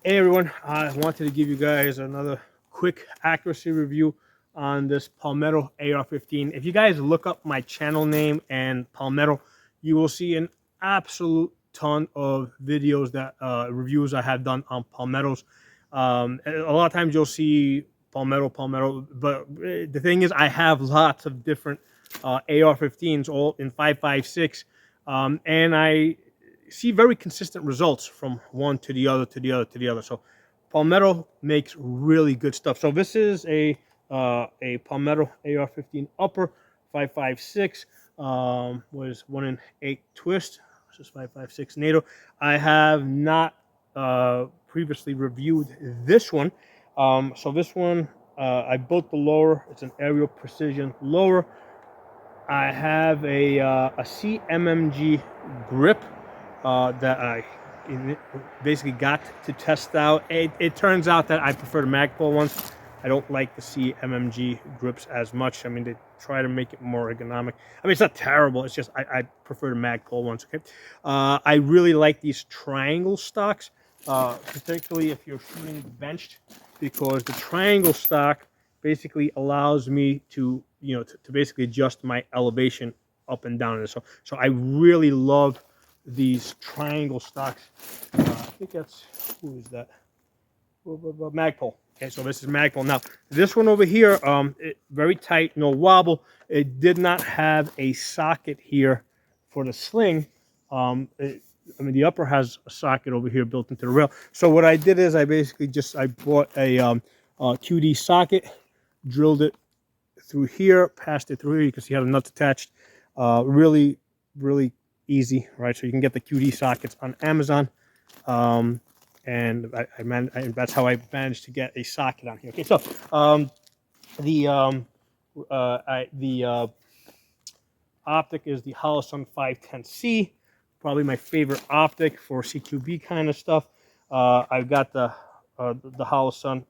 Hey everyone, I wanted to give you guys another quick accuracy review on this Palmetto AR-15. If you guys look up my channel name and Palmetto, you will see an absolute ton of videos that reviews I have done on Palmettos. A lot of times you'll see Palmetto, but the thing is I have lots of different AR-15s all in 5.56, and I see very consistent results from one to the other to the other to the other. So Palmetto makes really good stuff. So this is a Palmetto AR-15 upper 5.56, was 1 in 8 twist. This is 5.56 NATO. I have not previously reviewed this one. So this one, I built the lower. It's an aerial precision lower. I have a CMMG grip that I basically got to test out. It turns out that I prefer the Magpul ones. I don't like the CMMG grips as much. I mean, they try to make it more ergonomic. I mean, it's not terrible. It's just I prefer the Magpul ones. Okay, I really like these triangle stocks, particularly if you're shooting benched, because the triangle stock basically allows me to to basically adjust my elevation up and down. So I really love these triangle stocks. I think that's, who is that? Magpul. Okay, so this is Magpul. Now this one over here, very tight, no wobble. It did not have a socket here for the sling. I mean, the upper has a socket over here built into the rail. So what I did is I bought a QD socket, drilled it through here, passed it through here. You can see how the nuts attached. Really easy, right? So you can get the QD sockets on Amazon, and that's how I managed to get a socket on here. Okay, so the optic is the Holosun 510C, probably my favorite optic for CQB kind of stuff. I've got the Holosun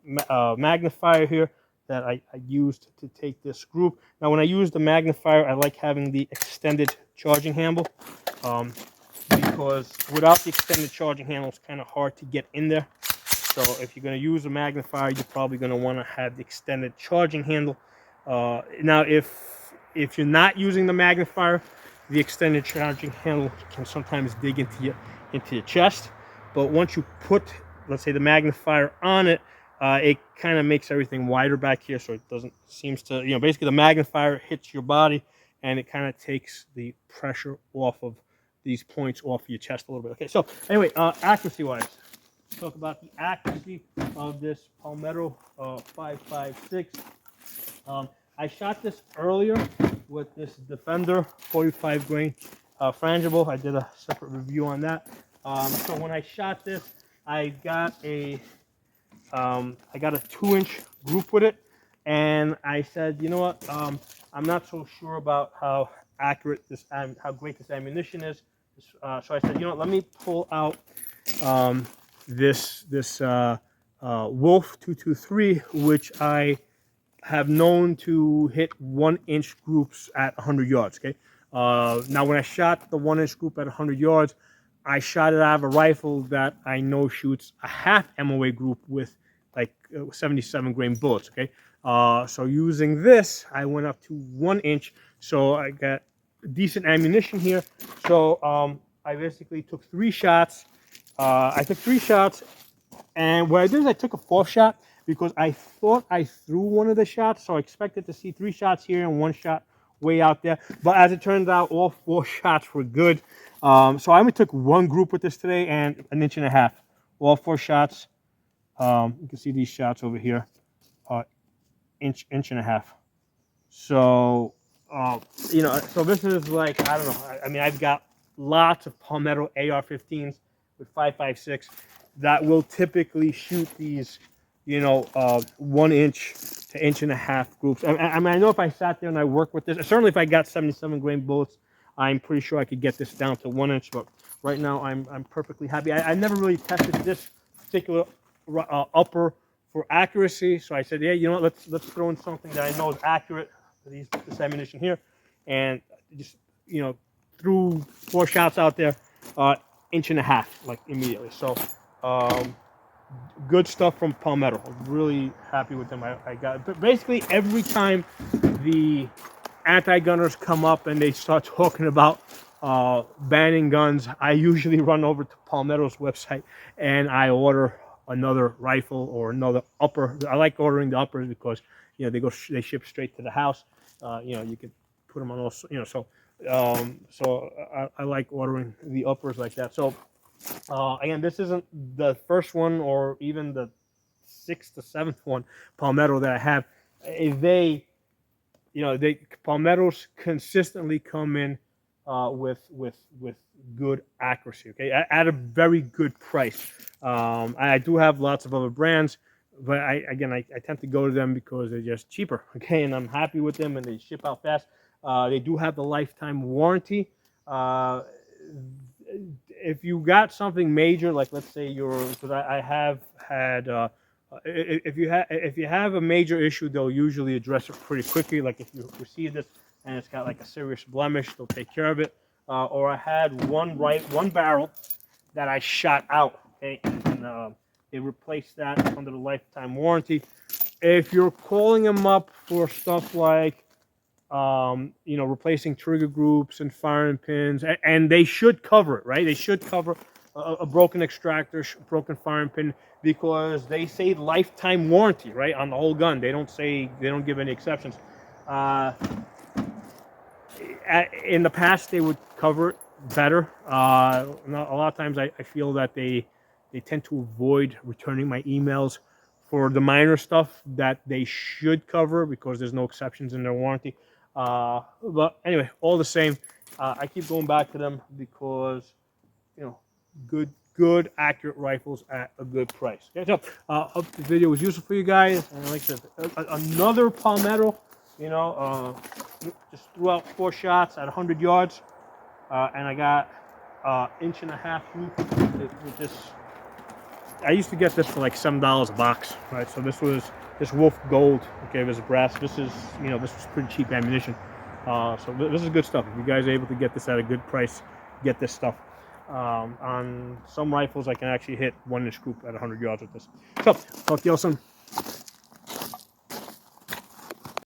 magnifier here that I used to take this group. Now, when I use the magnifier, I like having the extended charging handle, because without the extended charging handle, it's kind of hard to get in there. So if you're going to use a magnifier, you're probably going to want to have the extended charging handle. Now, if you're not using the magnifier, the extended charging handle can sometimes dig into your chest. But once you put, let's say, the magnifier on it, it kind of makes everything wider back here, so it doesn't seems to, basically the magnifier hits your body, and it kind of takes the pressure off of these points off your chest a little bit. Okay, so anyway, accuracy-wise, talk about the accuracy of this Palmetto 5.56. I shot this earlier with this Defender 45 grain frangible. I did a separate review on that. So when I shot this, I got a 2-inch group with it, and I said, you know what, I'm not so sure about how accurate this, how great this ammunition is. So I said, you know what, let me pull out this Wolf 223, which I have known to hit 1-inch groups at 100 yards. Okay. Now, when I shot the 1-inch group at 100 yards, I shot it out of a rifle that I know shoots a half MOA group with like 77 grain bullets. Okay. So using this, I went up to 1-inch. So I got decent ammunition here. So I basically took 3 shots. I took 3 shots, and what I did is I took a 4th shot because I thought I threw one of the shots. So I expected to see 3 shots here and 1 shot way out there. But as it turns out, all 4 shots were good. So I only took 1 group with this today and 1.5 inches. All 4 shots. You can see these shots over here, inch and a half. So so this is like, I don't know. I mean, I've got lots of Palmetto AR-15s with 5.56 that will typically shoot these, 1-inch to 1.5 inch groups. I mean, I know if I sat there and I worked with this, certainly if I got 77 grain bullets, I'm pretty sure I could get this down to 1 inch. But right now, I'm perfectly happy. I never really tested this particular upper for accuracy, so I said, yeah, you know what, let's throw in something that I know is accurate for this ammunition here, and just threw 4 shots out there, 1.5 inches, like immediately. So good stuff from Palmetto. I'm really happy with them. I got, but basically every time the anti-gunners come up and they start talking about banning guns, I usually run over to Palmetto's website and I order another rifle or another upper. I like ordering the uppers because they ship straight to the house. You can put them on all, so I like ordering the uppers like that. So again, this isn't the first one or even the sixth or seventh one Palmetto that I have. They Palmettos consistently come in with good accuracy. Okay, at a very good price. I do have lots of other brands, but I tend to go to them because they're just cheaper. Okay, and I'm happy with them, and they ship out fast. They do have the lifetime warranty. If you got something major, like let's say because I have had. If you have a major issue, they'll usually address it pretty quickly. Like if you receive this and it's got like a serious blemish, they'll take care of it. Or I had one barrel that I shot out, okay, and they replaced that under the lifetime warranty. If you're calling them up for stuff like replacing trigger groups and firing pins, and they should cover it, right? They should cover a broken extractor, broken firing pin, because they say lifetime warranty, right, on the whole gun. They don't give any exceptions. In the past, they would cover it better. A lot of times, I feel that they tend to avoid returning my emails for the minor stuff that they should cover because there's no exceptions in their warranty. But anyway, all the same, I keep going back to them because good accurate rifles at a good price. Okay, so hope the video was useful for you guys. And like I said, another Palmetto. Just threw out 4 shots at 100 yards, and I got 1.5 inch loop with this. I used to get this for like $7 a box, right? So this Wolf Gold, okay, there's a brass. This was pretty cheap ammunition. So this is good stuff. If you guys are able to get this at a good price, get this stuff. On some rifles, I can actually hit 1 inch scoop at 100 yards with this. So, talk to you all soon.